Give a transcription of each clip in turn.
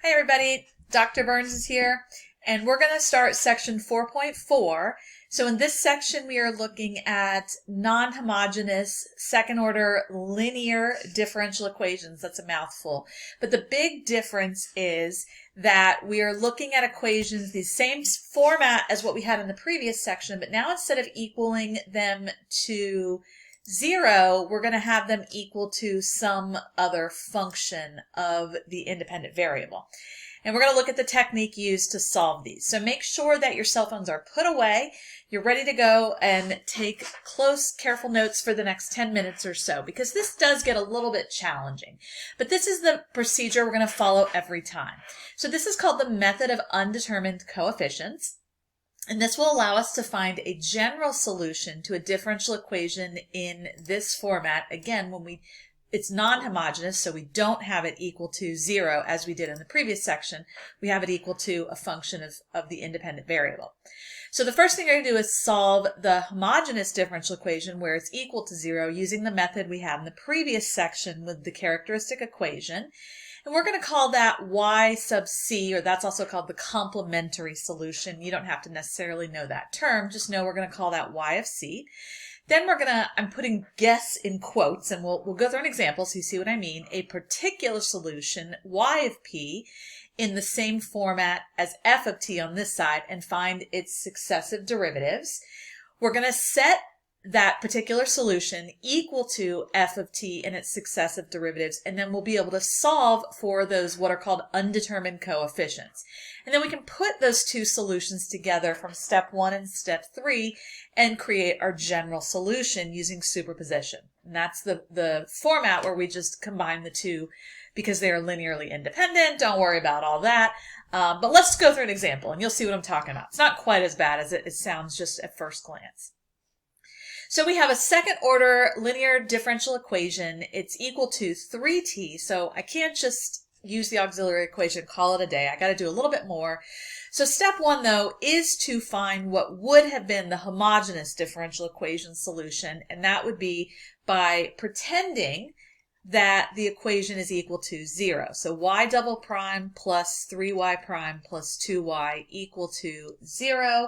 Hi everybody, Dr. Burns is here, and we're going to start section 4.4. So in this section we are looking at non-homogeneous second order linear differential equations. That's a mouthful. But the big difference is that we are looking at equations the same format as what we had in the previous section, but now instead of equaling them to 0, we're going to have them equal to some other function of the independent variable. And we're going to look at the technique used to solve these. So make sure that your cell phones are put away, you're ready to go, and take close, careful notes for the next 10 minutes or so, because this does get a little bit challenging. But this is the procedure we're going to follow every time. So this is called the method of undetermined coefficients. And this will allow us to find a general solution to a differential equation in this format. Again, when it's non-homogeneous, so we don't have it equal to 0 as we did in the previous section. We have it equal to a function of the independent variable. So the first thing we're going to do is solve the homogeneous differential equation where it's equal to 0 using the method we had in the previous section with the characteristic equation. And we're going to call that y sub c, or that's also called the complementary solution. You don't have to necessarily know that term, just know we're going to call that y of c. Then I'm putting guess in quotes, and we'll go through an example so you see what I mean. A particular solution, y of p, in the same format as f of t on this side, and find its successive derivatives. We're going to set that particular solution equal to f of t and its successive derivatives, and then we'll be able to solve for those what are called undetermined coefficients. And then we can put those two solutions together from step 1 and step 3 and create our general solution using superposition. And that's the format where we just combine the two because they are linearly independent. Don't worry about all that. But let's go through an example and you'll see what I'm talking about. It's not quite as bad as it sounds just at first glance. So we have a second order linear differential equation. It's equal to 3t. So I can't just use the auxiliary equation, call it a day. I got to do a little bit more. So step 1 though is to find what would have been the homogeneous differential equation solution. And that would be by pretending that the equation is equal to 0. So y double prime plus 3y prime plus 2y equal to 0.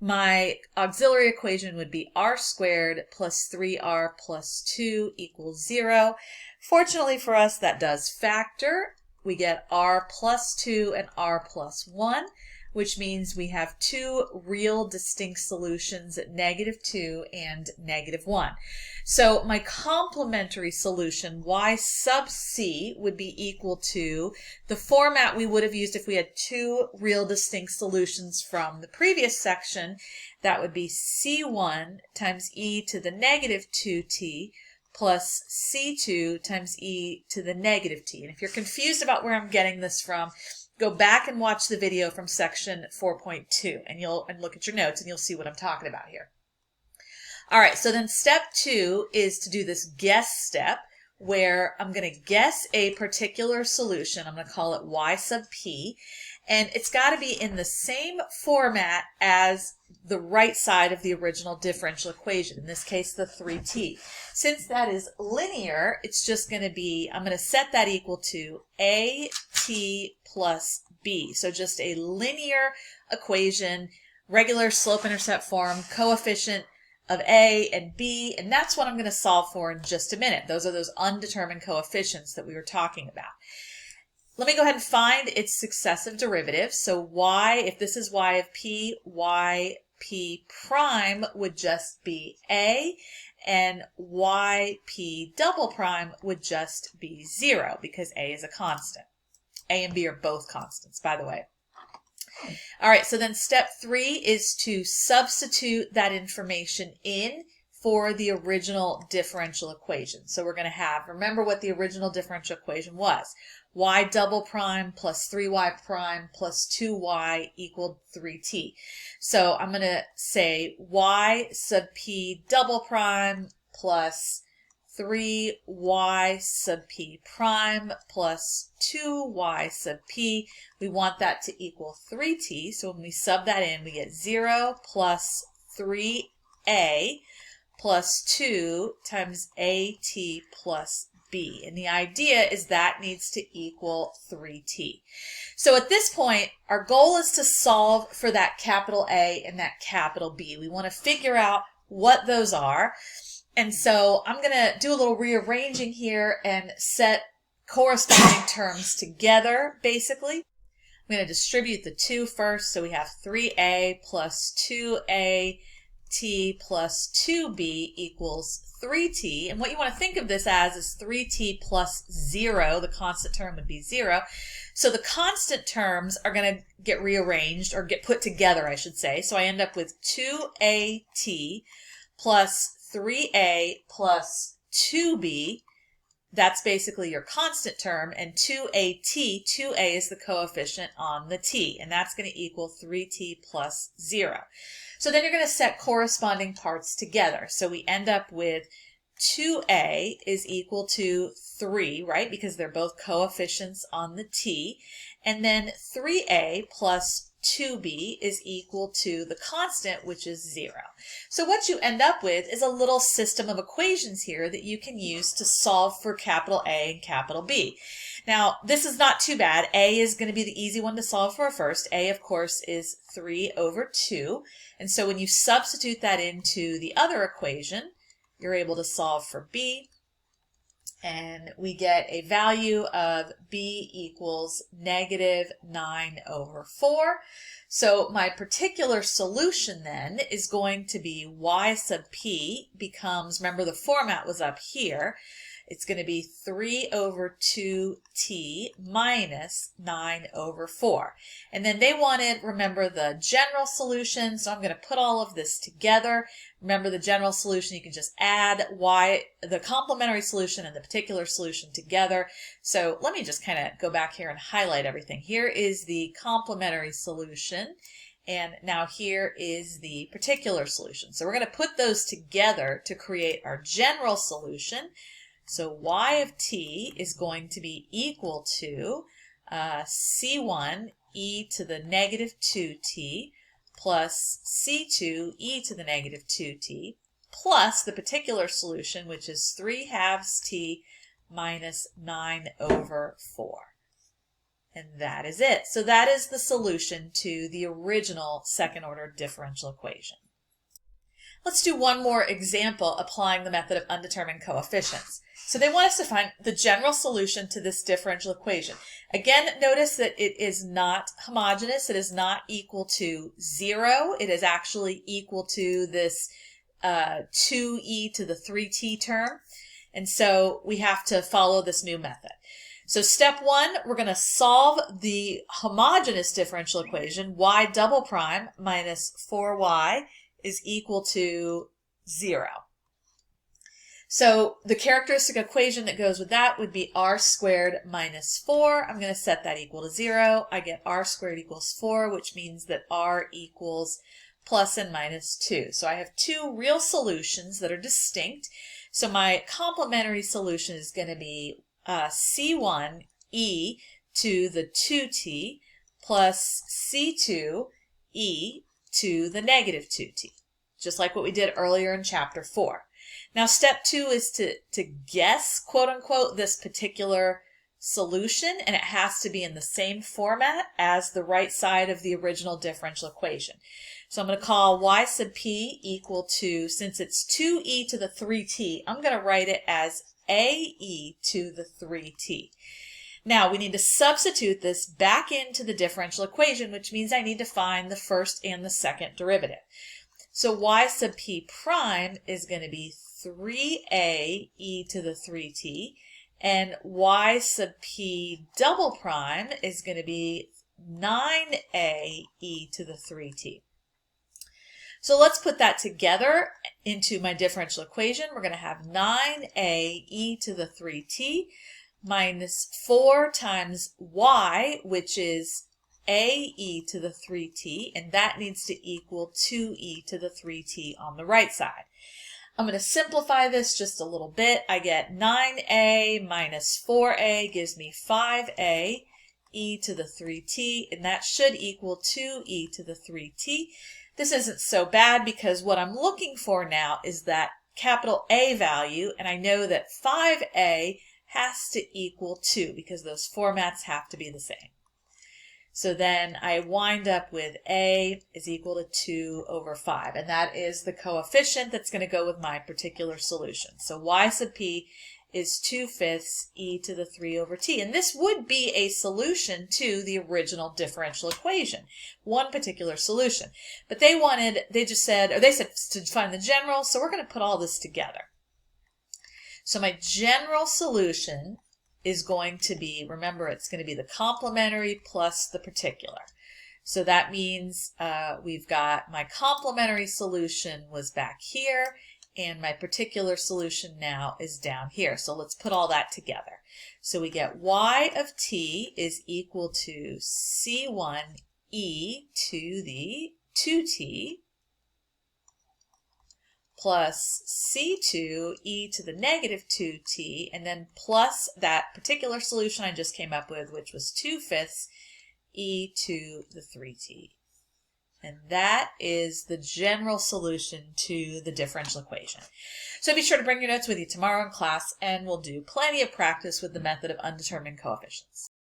My auxiliary equation would be r squared plus 3r plus 2 equals 0. Fortunately for us, that does factor. We get r plus 2 and r plus 1, which means we have two real distinct solutions at -2 and -1. So my complementary solution, y sub c, would be equal to the format we would have used if we had two real distinct solutions from the previous section. That would be c1 times e to the -2t plus c2 times e to the -t. And if you're confused about where I'm getting this from, go back and watch the video from section 4.2 and look at your notes and you'll see what I'm talking about here. All right, so then step 2 is to do this guess step where I'm going to guess a particular solution. I'm going to call it y sub p, and it's got to be in the same format as the right side of the original differential equation, in this case the 3t. Since that is linear, it's just going to be, I'm going to set that equal to at plus b. So just a linear equation, regular slope-intercept form, coefficient of a and b, and that's what I'm going to solve for in just a minute. Those are those undetermined coefficients that we were talking about. Let me go ahead and find its successive derivatives. So y, if this is y of p, yp prime would just be a, and yp double prime would just be 0 because a is a constant. A and b are both constants, by the way. All right, so then step 3 is to substitute that information in for the original differential equation. So we're going to have, remember what the original differential equation was. Y double prime plus 3y prime plus 2y equaled 3t. So I'm going to say y sub p double prime plus 3y sub p prime plus 2y sub p. We want that to equal 3t, so when we sub that in, we get 0 plus 3a plus 2 times at plus B. And the idea is that needs to equal 3t. So at this point, our goal is to solve for that capital A and that capital B. We want to figure out what those are. And so I'm going to do a little rearranging here and set corresponding terms together, basically. I'm going to distribute the 2 first. So we have 3a plus 2at plus 2b equals 3t. And what you want to think of this as is 3t plus 0. The constant term would be 0. So the constant terms are going to get rearranged, or get put together, I should say. So I end up with 2at plus 3a plus 2b. That's basically your constant term, and 2a is the coefficient on the t, and that's going to equal 3t plus 0. So then you're going to set corresponding parts together. So we end up with 2a is equal to 3, right, because they're both coefficients on the t, and then 3a plus 2b is equal to the constant, which is 0. So what you end up with is a little system of equations here that you can use to solve for capital A and capital B. Now, this is not too bad. A is going to be the easy one to solve for first. A, of course, is 3 over 2. And so when you substitute that into the other equation, you're able to solve for B. And we get a value of b equals negative 9 over 4. So my particular solution then is going to be y sub p becomes, remember the format was up here, it's going to be 3 over 2t minus 9 over 4. And then they wanted, remember, the general solution, so I'm going to put all of this together. Remember the general solution, you can just add the complementary solution and the particular solution together. So let me just kind of go back here and highlight everything. Here is the complementary solution, and now here is the particular solution. So we're going to put those together to create our general solution. So y of t is going to be equal to c1 e to the negative 2t plus c2 e to the negative 2t plus the particular solution, which is 3 halves t minus 9 over 4. And that is it. So that is the solution to the original second order differential equation. Let's do one more example applying the method of undetermined coefficients. So they want us to find the general solution to this differential equation. Again, notice that it is not homogeneous. It is not equal to 0. It is actually equal to this 2e to the 3t term. And so we have to follow this new method. So step 1, we're going to solve the homogeneous differential equation, y double prime minus 4y is equal to 0. So the characteristic equation that goes with that would be r squared minus 4. I'm going to set that equal to 0. I get r squared equals 4, which means that r equals plus and minus 2. So I have two real solutions that are distinct. So my complementary solution is going to be c1 e to the 2t plus c2 e to the negative 2t, just like what we did earlier in chapter 4. Now step 2 is to guess, quote unquote, this particular solution, and it has to be in the same format as the right side of the original differential equation. So I'm going to call y sub p equal to, since it's 2e to the 3t, I'm going to write it as ae to the 3t. Now we need to substitute this back into the differential equation, which means I need to find the first and the second derivative. So y sub p prime is going to be 3a e to the 3t, and y sub p double prime is going to be 9a e to the 3t. So let's put that together into my differential equation. We're going to have 9a e to the 3t minus 4 times y, which is a e to the 3t, and that needs to equal 2e to the 3t on the right side. I'm going to simplify this just a little bit. I get 9a minus 4a gives me 5a e to the 3t, and that should equal 2e to the 3t. This isn't so bad because what I'm looking for now is that capital A value, and I know that 5a has to equal 2 because those formats have to be the same. So then I wind up with A is equal to 2 over 5, and that is the coefficient that's going to go with my particular solution. So y sub p is 2/5 e to the 3 over t, and this would be a solution to the original differential equation, one particular solution. But they said to find the general, so we're going to put all this together. So my general solution is going to be, remember, it's going to be the complementary plus the particular. So that means we've got my complementary solution was back here, and my particular solution now is down here. So let's put all that together. So we get y of t is equal to c1 e to the 2t plus c2 e to the negative 2t, and then plus that particular solution I just came up with, which was 2/5 e to the 3t. And that is the general solution to the differential equation. So be sure to bring your notes with you tomorrow in class, and we'll do plenty of practice with the method of undetermined coefficients.